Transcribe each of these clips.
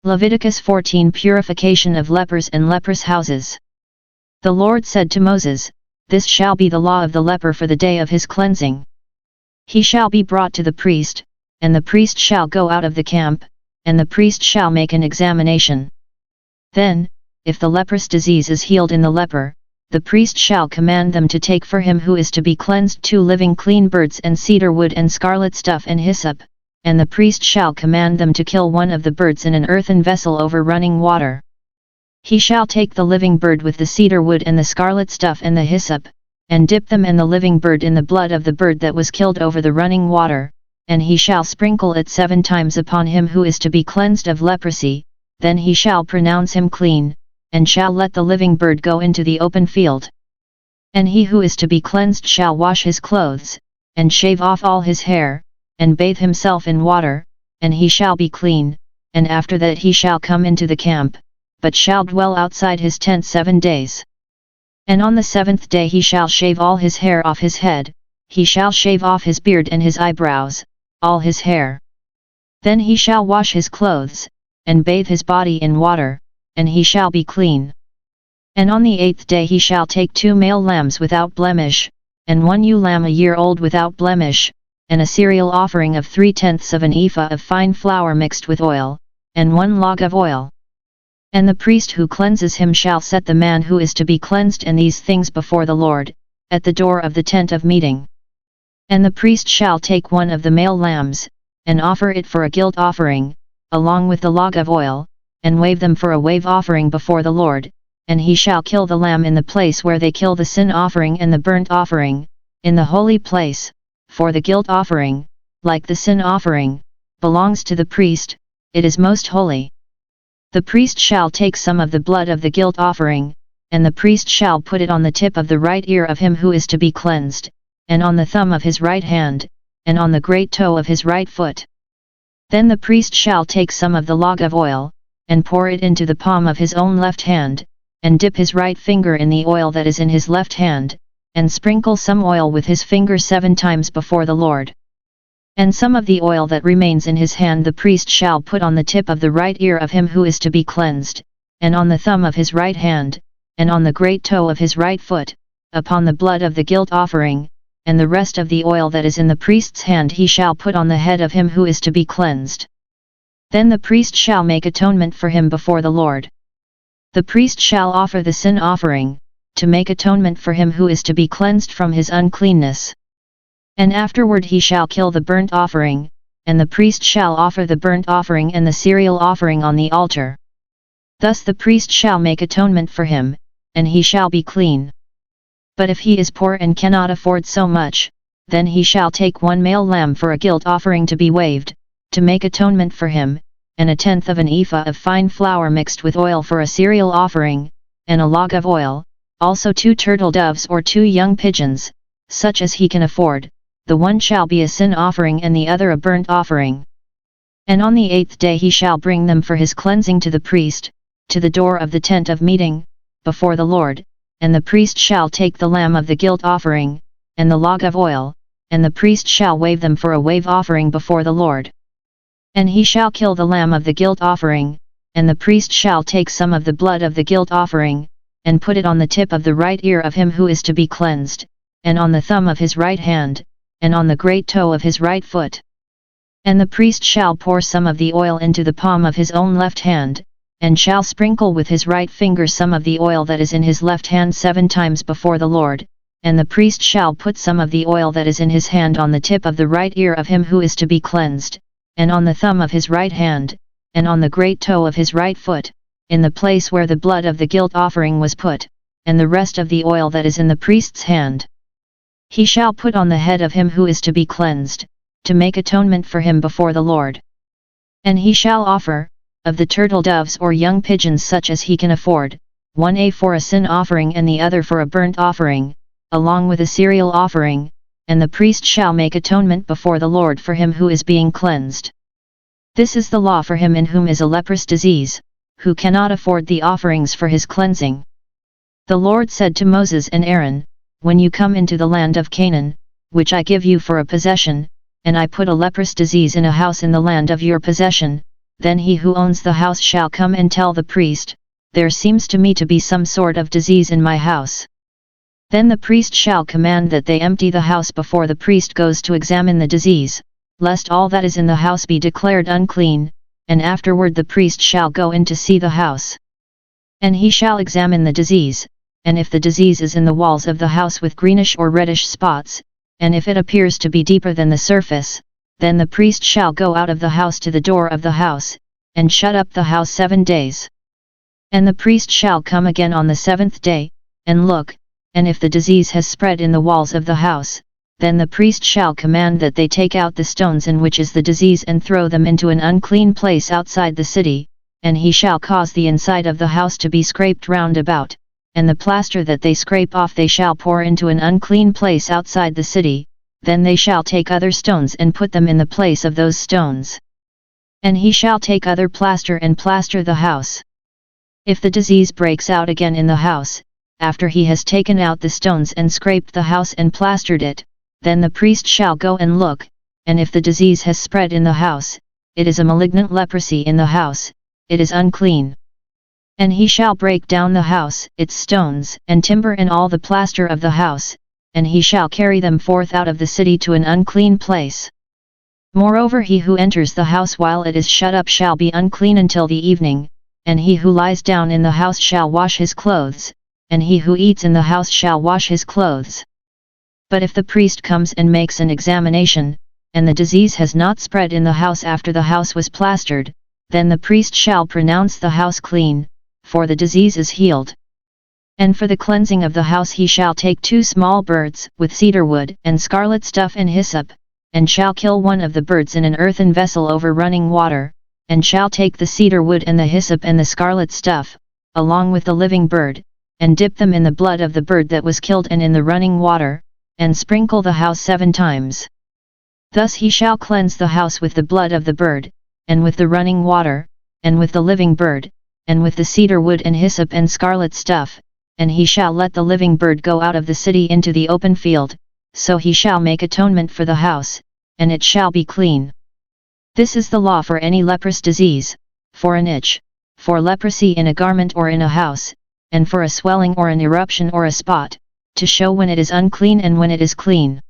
Leviticus 14 Purification of lepers and leprous houses. The Lord said to Moses, This shall be the law of the leper for the day of his cleansing. He shall be brought to the priest, and the priest shall go out of the camp, and the priest shall make an examination. Then, if the leprous disease is healed in the leper, the priest shall command them to take for him who is to be cleansed 2 living clean birds and cedar wood and scarlet stuff and hyssop, and the priest shall command them to kill one of the birds in an earthen vessel over running water. He shall take the living bird with the cedar wood and the scarlet stuff and the hyssop, and dip them and the living bird in the blood of the bird that was killed over the running water, and he shall sprinkle it 7 times upon him who is to be cleansed of leprosy, then he shall pronounce him clean, and shall let the living bird go into the open field. And he who is to be cleansed shall wash his clothes, and shave off all his hair, and bathe himself in water, and he shall be clean, and after that he shall come into the camp, but shall dwell outside his tent 7 days. And on the 7th day he shall shave all his hair off his head, he shall shave off his beard and his eyebrows, all his hair. Then he shall wash his clothes, and bathe his body in water, and he shall be clean. And on the 8th day he shall take 2 male lambs without blemish, and 1 ewe lamb a year old without blemish, and a cereal offering of 3/10 of an ephah of fine flour mixed with oil, and 1 log of oil. And the priest who cleanses him shall set the man who is to be cleansed and these things before the Lord, at the door of the tent of meeting. And the priest shall take 1 of the male lambs, and offer it for a guilt offering, along with the log of oil, and wave them for a wave offering before the Lord, and he shall kill the lamb in the place where they kill the sin offering and the burnt offering, in the holy place, for the guilt offering, like the sin offering, belongs to the priest, it is most holy. The priest shall take some of the blood of the guilt offering, and the priest shall put it on the tip of the right ear of him who is to be cleansed, and on the thumb of his right hand, and on the great toe of his right foot. Then the priest shall take some of the log of oil, and pour it into the palm of his own left hand, and dip his right finger in the oil that is in his left hand, and sprinkle some oil with his finger 7 times before the Lord. And some of the oil that remains in his hand the priest shall put on the tip of the right ear of him who is to be cleansed, and on the thumb of his right hand, and on the great toe of his right foot, upon the blood of the guilt offering, and the rest of the oil that is in the priest's hand he shall put on the head of him who is to be cleansed. Then the priest shall make atonement for him before the Lord. The priest shall offer the sin offering, to make atonement for him who is to be cleansed from his uncleanness. And afterward he shall kill the burnt offering, and the priest shall offer the burnt offering and the cereal offering on the altar. Thus the priest shall make atonement for him, and he shall be clean. But if he is poor and cannot afford so much, then he shall take 1 male lamb for a guilt offering to be waved, to make atonement for him, and 1/10 of an ephah of fine flour mixed with oil for a cereal offering, and a log of oil, also 2 turtle doves or 2 young pigeons, such as he can afford, the one shall be a sin offering and the other a burnt offering. And on the 8th day he shall bring them for his cleansing to the priest, to the door of the tent of meeting, before the Lord, and the priest shall take the lamb of the guilt offering, and the log of oil, and the priest shall wave them for a wave offering before the Lord. And he shall kill the lamb of the guilt offering, and the priest shall take some of the blood of the guilt offering, and put it on the tip of the right ear of him who is to be cleansed, and on the thumb of his right hand, and on the great toe of his right foot. And the priest shall pour some of the oil into the palm of his own left hand, and shall sprinkle with his right finger some of the oil that is in his left hand 7 times before the Lord, and the priest shall put some of the oil that is in his hand on the tip of the right ear of him who is to be cleansed, and on the thumb of his right hand, and on the great toe of his right foot, in the place where the blood of the guilt offering was put, and the rest of the oil that is in the priest's hand he shall put on the head of him who is to be cleansed, to make atonement for him before the Lord. And he shall offer, of the turtle doves or young pigeons such as he can afford, 1 for a sin offering and the other for a burnt offering, along with a cereal offering, and the priest shall make atonement before the Lord for him who is being cleansed. This is the law for him in whom is a leprous disease, who cannot afford the offerings for his cleansing. The Lord said to Moses and Aaron, When you come into the land of Canaan, which I give you for a possession, and I put a leprous disease in a house in the land of your possession, then he who owns the house shall come and tell the priest, "There seems to me to be some sort of disease in my house." Then the priest shall command that they empty the house before the priest goes to examine the disease, lest all that is in the house be declared unclean, and afterward the priest shall go in to see the house. And he shall examine the disease, and if the disease is in the walls of the house with greenish or reddish spots, and if it appears to be deeper than the surface, then the priest shall go out of the house to the door of the house, and shut up the house 7 days. And the priest shall come again on the 7th day, and look, and if the disease has spread in the walls of the house, then the priest shall command that they take out the stones in which is the disease and throw them into an unclean place outside the city, and he shall cause the inside of the house to be scraped round about, and the plaster that they scrape off they shall pour into an unclean place outside the city. Then they shall take other stones and put them in the place of those stones. And he shall take other plaster and plaster the house. If the disease breaks out again in the house, after he has taken out the stones and scraped the house and plastered it, then the priest shall go and look, and if the disease has spread in the house, it is a malignant leprosy in the house, it is unclean. And he shall break down the house, its stones and timber and all the plaster of the house, and he shall carry them forth out of the city to an unclean place. Moreover, he who enters the house while it is shut up shall be unclean until the evening, and he who lies down in the house shall wash his clothes, and he who eats in the house shall wash his clothes. But if the priest comes and makes an examination, and the disease has not spread in the house after the house was plastered, then the priest shall pronounce the house clean, for the disease is healed. And for the cleansing of the house he shall take 2 small birds, with cedar wood and scarlet stuff and hyssop, and shall kill one of the birds in an earthen vessel over running water, and shall take the cedar wood and the hyssop and the scarlet stuff, along with the living bird, and dip them in the blood of the bird that was killed and in the running water, and sprinkle the house 7 times. Thus he shall cleanse the house with the blood of the bird, and with the running water, and with the living bird, and with the cedar wood and hyssop and scarlet stuff, and he shall let the living bird go out of the city into the open field, so he shall make atonement for the house, and it shall be clean. This is the law for any leprous disease, for an itch, for leprosy in a garment or in a house, and for a swelling or an eruption or a spot, to show when it is unclean and when it is clean.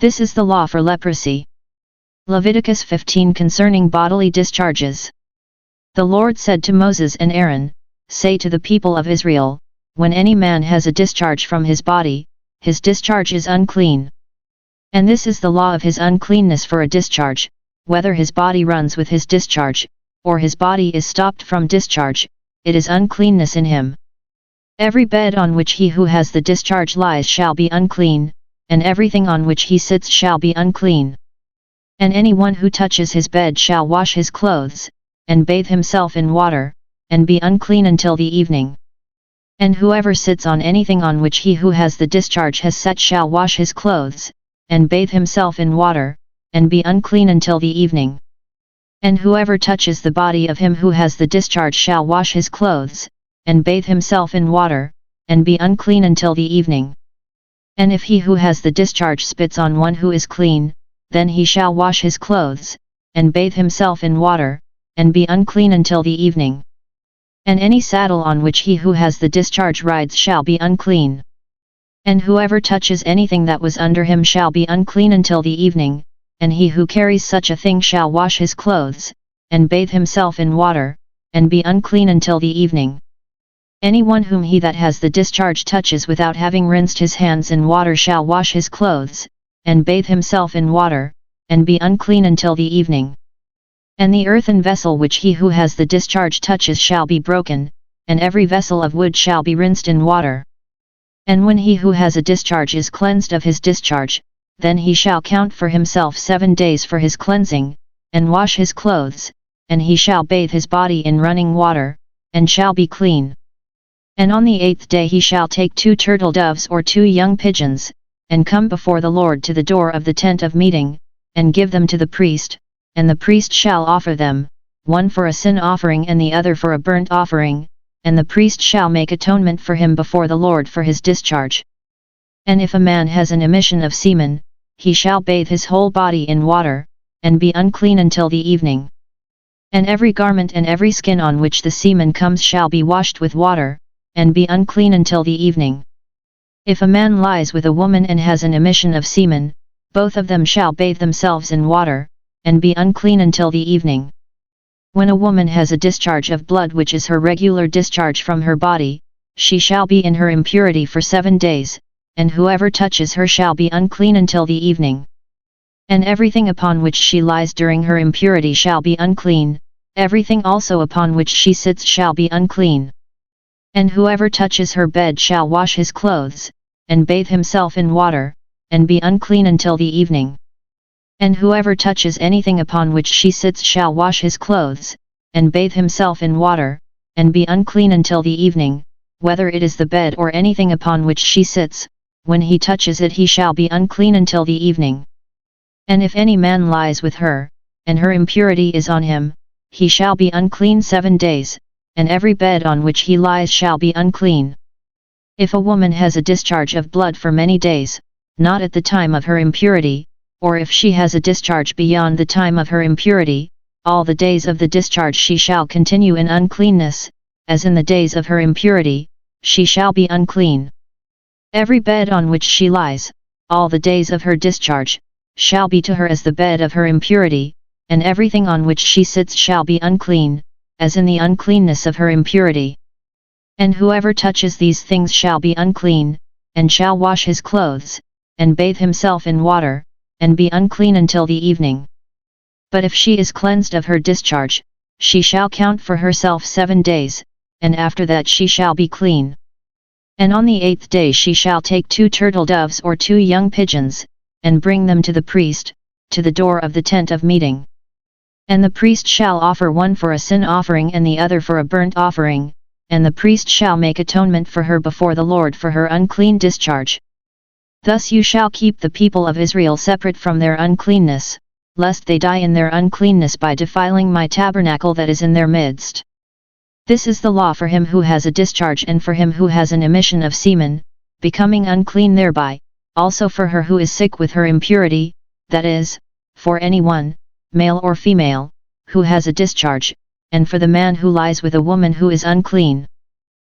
This is the law for leprosy. Leviticus 15 concerning bodily discharges. The Lord said to Moses and Aaron, "Say to the people of Israel, when any man has a discharge from his body, his discharge is unclean. And this is the law of his uncleanness for a discharge, whether his body runs with his discharge, or his body is stopped from discharge, it is uncleanness in him. Every bed on which he who has the discharge lies shall be unclean, and everything on which he sits shall be unclean. And anyone who touches his bed shall wash his clothes, and bathe himself in water, and be unclean until the evening. And whoever sits on anything on which he who has the discharge has sat shall wash his clothes, and bathe himself in water, and be unclean until the evening. And whoever touches the body of him who has the discharge shall wash his clothes, and bathe himself in water, and be unclean until the evening. And if he who has the discharge spits on one who is clean, then he shall wash his clothes, and bathe himself in water, and be unclean until the evening. And any saddle on which he who has the discharge rides shall be unclean. And whoever touches anything that was under him shall be unclean until the evening, and he who carries such a thing shall wash his clothes, and bathe himself in water, and be unclean until the evening. Anyone whom he that has the discharge touches without having rinsed his hands in water shall wash his clothes, and bathe himself in water, and be unclean until the evening. And the earthen vessel which he who has the discharge touches shall be broken, and every vessel of wood shall be rinsed in water. And when he who has a discharge is cleansed of his discharge, then he shall count for himself 7 days for his cleansing, and wash his clothes, and he shall bathe his body in running water, and shall be clean. And on the 8th day he shall take 2 turtle doves or 2 young pigeons, and come before the Lord to the door of the tent of meeting, and give them to the priest, and the priest shall offer them, one for a sin offering and the other for a burnt offering, and the priest shall make atonement for him before the Lord for his discharge. And if a man has an emission of semen, he shall bathe his whole body in water, and be unclean until the evening. And every garment and every skin on which the semen comes shall be washed with water, and be unclean until the evening. If a man lies with a woman and has an emission of semen, both of them shall bathe themselves in water, and be unclean until the evening. When a woman has a discharge of blood which is her regular discharge from her body, she shall be in her impurity for 7 days, and whoever touches her shall be unclean until the evening. And everything upon which she lies during her impurity shall be unclean, everything also upon which she sits shall be unclean. And whoever touches her bed shall wash his clothes, and bathe himself in water, and be unclean until the evening. And whoever touches anything upon which she sits shall wash his clothes, and bathe himself in water, and be unclean until the evening, whether it is the bed or anything upon which she sits. When he touches it he shall be unclean until the evening. And if any man lies with her, and her impurity is on him, he shall be unclean 7 days, and every bed on which he lies shall be unclean. If a woman has a discharge of blood for many days, not at the time of her impurity, or if she has a discharge beyond the time of her impurity, all the days of the discharge she shall continue in uncleanness, as in the days of her impurity, she shall be unclean. Every bed on which she lies, all the days of her discharge, shall be to her as the bed of her impurity, and everything on which she sits shall be unclean, as in the uncleanness of her impurity. And whoever touches these things shall be unclean, and shall wash his clothes, and bathe himself in water, and be unclean until the evening. But if she is cleansed of her discharge, she shall count for herself 7 days, and after that she shall be clean. And on the 8th day she shall take 2 turtle doves or 2 young pigeons, and bring them to the priest, to the door of the tent of meeting. And the priest shall offer one for a sin offering and the other for a burnt offering, and the priest shall make atonement for her before the Lord for her unclean discharge. Thus you shall keep the people of Israel separate from their uncleanness, lest they die in their uncleanness by defiling my tabernacle that is in their midst. This is the law for him who has a discharge and for him who has an emission of semen, becoming unclean thereby, also for her who is sick with her impurity, that is, for anyone, male or female, who has a discharge, and for the man who lies with a woman who is unclean.